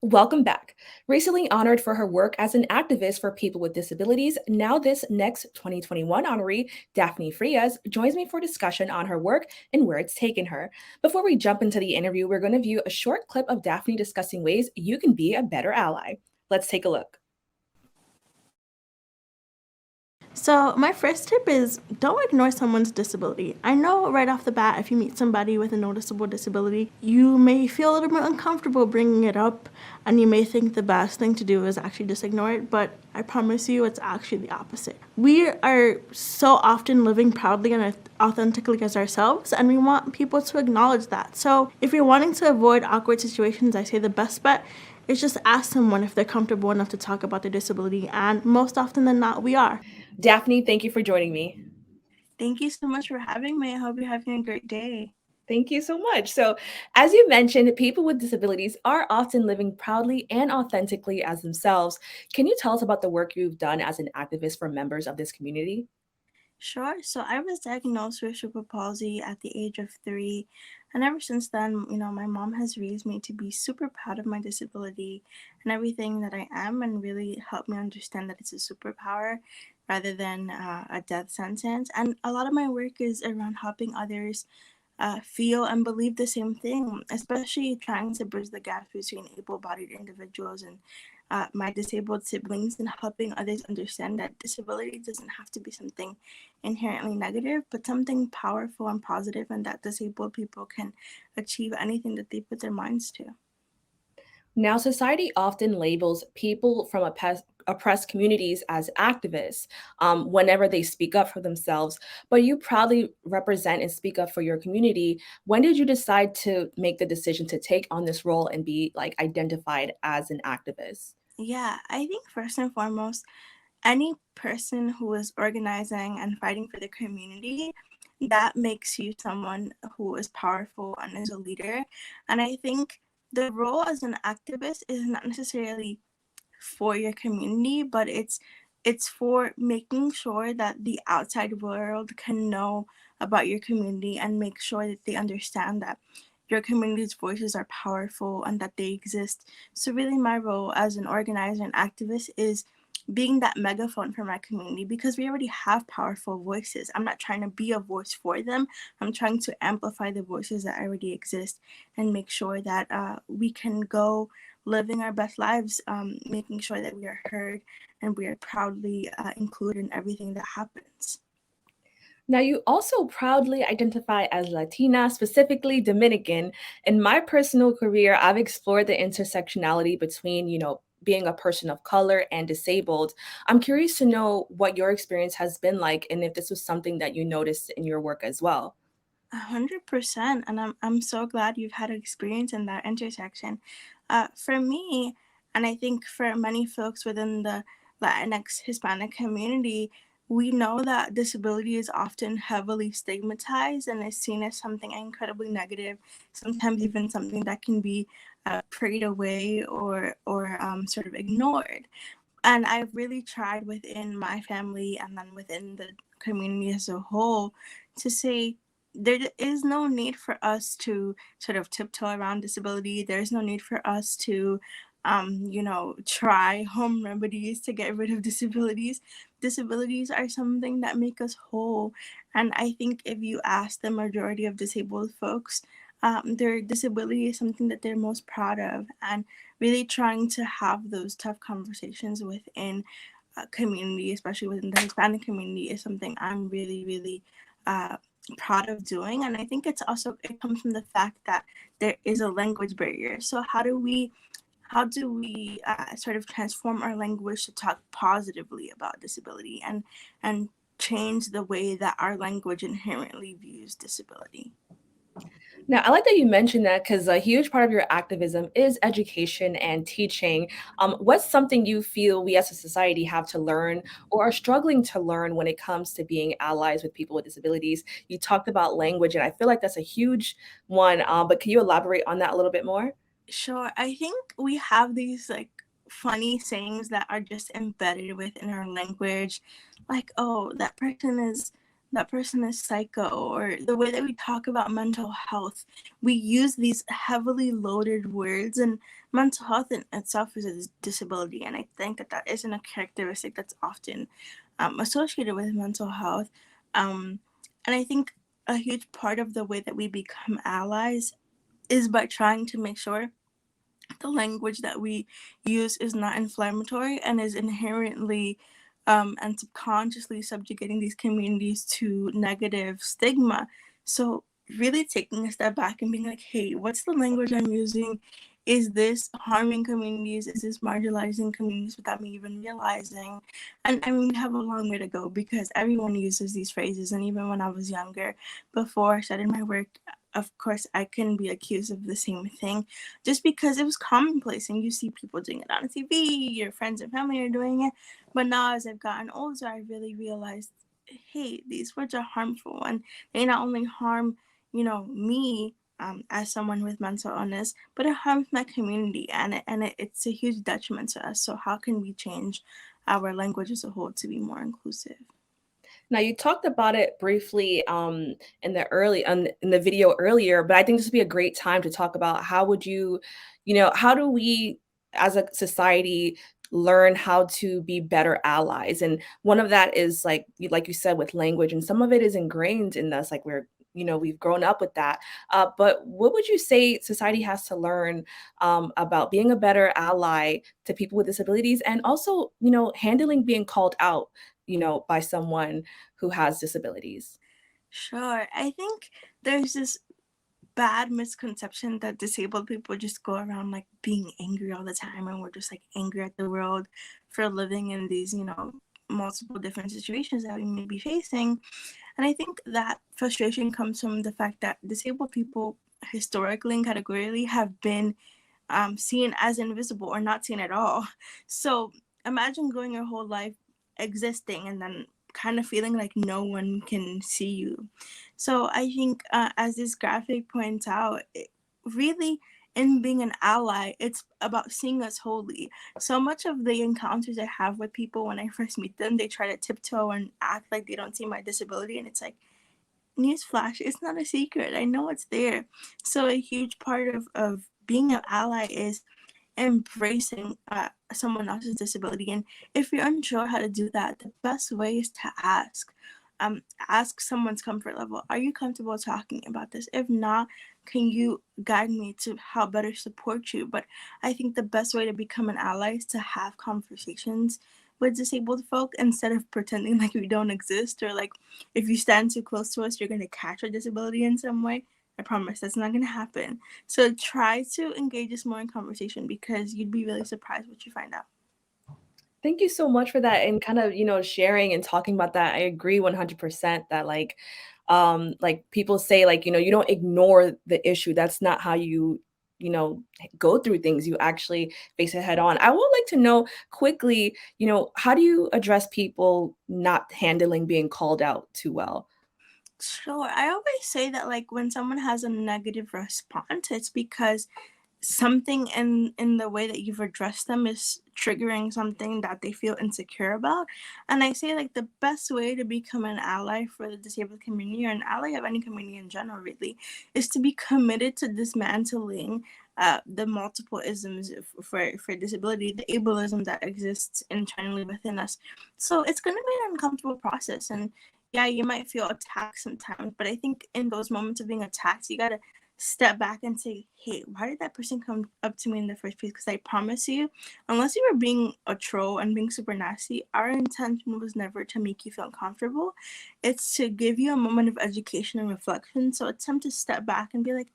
Welcome back. Recently honored for her work as an activist for people with disabilities, now this next 2021 honoree, Daphne Frias, joins me for discussion on her work and where it's taken her. Before we jump into the interview, we're going to view a short clip of Daphne discussing ways you can be a better ally. Let's take a look. So, my first tip is don't ignore someone's disability. I know right off the bat, if you meet somebody with a noticeable disability, you may feel a little bit uncomfortable bringing it up, and you may think the best thing to do is actually just ignore it, but I promise you it's actually the opposite. We are so often living proudly and authentically as ourselves, and we want people to acknowledge that. So, if you're wanting to avoid awkward situations, I say the best bet is just ask someone if they're comfortable enough to talk about their disability, and most often than not, we are. Daphne, thank you for joining me. Thank you so much for having me. I hope you're having a great day. Thank you so much. So, as you mentioned, people with disabilities are often living proudly and authentically as themselves. Can you tell us about the work you've done as an activist for members of this community? Sure. So I was diagnosed with cerebral palsy at the age of 3. And ever since then, my mom has raised me to be super proud of my disability and everything that I am, and really helped me understand that it's a superpower rather than a death sentence. And a lot of my work is around helping others feel and believe the same thing, especially trying to bridge the gap between able bodied individuals and my disabled siblings, and helping others understand that disability doesn't have to be something inherently negative, but something powerful and positive, and that disabled people can achieve anything that they put their minds to. Now, society often labels people from oppressed communities as activists whenever they speak up for themselves, but you proudly represent and speak up for your community. When did you decide to make the decision to take on this role and be like identified as an activist? Yeah, I think first and foremost, any person who is organizing and fighting for the community, that makes you someone who is powerful and is a leader. And I think the role as an activist is not necessarily for your community, but it's for making sure that the outside world can know about your community and make sure that they understand that your community's voices are powerful and that they exist. So really my role as an organizer and activist is being that megaphone for my community, because we already have powerful voices. I'm not trying to be a voice for them. I'm trying to amplify the voices that already exist and make sure that we can go living our best lives, making sure that we are heard and we are proudly included in everything that happens. Now, you also proudly identify as Latina, specifically Dominican. In my personal career, I've explored the intersectionality between, being a person of color and disabled. I'm curious to know what your experience has been like and if this was something that you noticed in your work as well. 100%, and I'm so glad you've had experience in that intersection. For me, and I think for many folks within the Latinx Hispanic community, we know that disability is often heavily stigmatized and is seen as something incredibly negative, sometimes even something that can be prayed away or sort of ignored. And I've really tried within my family and then within the community as a whole to say there is no need for us to sort of tiptoe around disability. There's no need for us to, try home remedies to get rid of disabilities. Disabilities are something that make us whole. And I think if you ask the majority of disabled folks, their disability is something that they're most proud of. And really trying to have those tough conversations within a community, especially within the Hispanic community, is something I'm really, really uh, proud of doing. And I think it comes from the fact that there is a language barrier. So how do we sort of transform our language to talk positively about disability and change the way that our language inherently views disability? Now, I like that you mentioned that because a huge part of your activism is education and teaching. What's something you feel we as a society have to learn or are struggling to learn when it comes to being allies with people with disabilities? You talked about language, and I feel like that's a huge one. But can you elaborate on that a little bit more? Sure. I think we have these like funny sayings that are just embedded within our language. Like, oh, that person is that person is psycho, or the way that we talk about mental health. We use these heavily loaded words, and mental health in itself is a disability. And I think that that isn't a characteristic that's often associated with mental health. Um, and I think a huge part of the way that we become allies is by trying to make sure the language that we use is not inflammatory and is inherently and subconsciously subjugating these communities to negative stigma. So, really taking a step back and being like, hey, what's the language I'm using? Is this harming communities? Is this marginalizing communities without me even realizing? And I mean, we have a long way to go because everyone uses these phrases. And even when I was younger, before I started my work, of course, I can be accused of the same thing just because it was commonplace and you see people doing it on TV, your friends and family are doing it. But now, as I've gotten older, I really realized, hey, these words are harmful, and they not only harm, me as someone with mental illness, but it harms my community, and it's a huge detriment to us. So how can we change our language as a whole to be more inclusive? Now you talked about it briefly in the video earlier, but I think this would be a great time to talk about how would you, how do we as a society learn how to be better allies? And one of that is like you said with language, and some of it is ingrained in us, like we've grown up with that. But what would you say society has to learn about being a better ally to people with disabilities, and also, handling being called out, by someone who has disabilities? Sure. I think there's this bad misconception that disabled people just go around like being angry all the time, and we're just like angry at the world for living in these, multiple different situations that we may be facing. And I think that frustration comes from the fact that disabled people historically and categorically have been seen as invisible or not seen at all. So imagine going your whole life existing and then kind of feeling like no one can see you. So I think, as this graphic points out, really, in being an ally, it's about seeing us wholly. So much of the encounters I have with people when I first meet them, they try to tiptoe and act like they don't see my disability, and it's like, newsflash, it's not a secret. I know it's there. So a huge part of being an ally is embracing someone else's disability. And if you're unsure how to do that, the best way is to ask. Ask someone's comfort level. Are you comfortable talking about this? If not, can you guide me to how better support you? But I think the best way to become an ally is to have conversations with disabled folk instead of pretending like we don't exist, or like if you stand too close to us, you're going to catch our disability in some way. I promise that's not going to happen. So try to engage us more in conversation because you'd be really surprised what you find out. Thank you so much for that, and kind of, sharing and talking about that. I agree 100% that like people say, like, you don't ignore the issue. That's not how you know, go through things. You actually face it head on. I would like to know quickly, how do you address people not handling being called out too well? Sure. I always say that, like, when someone has a negative response, it's because something in the way that you've addressed them is triggering something that they feel insecure about. And I say, like, the best way to become an ally for the disabled community, or an ally of any community in general, really, is to be committed to dismantling the multiple isms for disability, the ableism that exists internally within us. So it's going to be an uncomfortable process, and yeah, you might feel attacked sometimes, but I think in those moments of being attacked, you gotta step back and say, hey, why did that person come up to me in the first place? Because I promise you, unless you were being a troll and being super nasty, our intention was never to make you feel uncomfortable. It's to give you a moment of education and reflection. So it's time to step back and be like,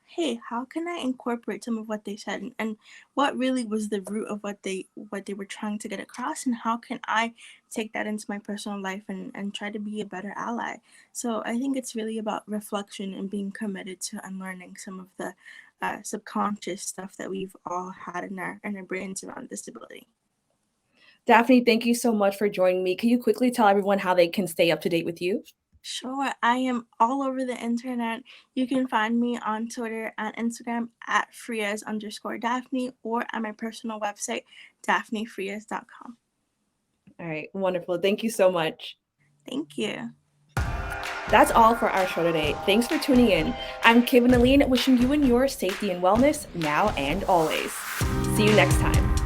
hey, how can I incorporate some of what they said, and what really was the root of what they were trying to get across, and how can I take that into my personal life and try to be a better ally. So I think it's really about reflection and being committed to unlearning some of the subconscious stuff that we've all had in our brains around disability. Daphne, thank you so much for joining me. Can you quickly tell everyone how they can stay up to date with you? Sure, I am all over the internet. You can find me on Twitter and Instagram at Frias underscore Daphne, or at my personal website, daphnefrias.com. All right, wonderful. Thank you so much. Thank you. That's all for our show today. Thanks for tuning in. I'm Kibin Alleyne, wishing you and yours safety and wellness now and always. See you next time.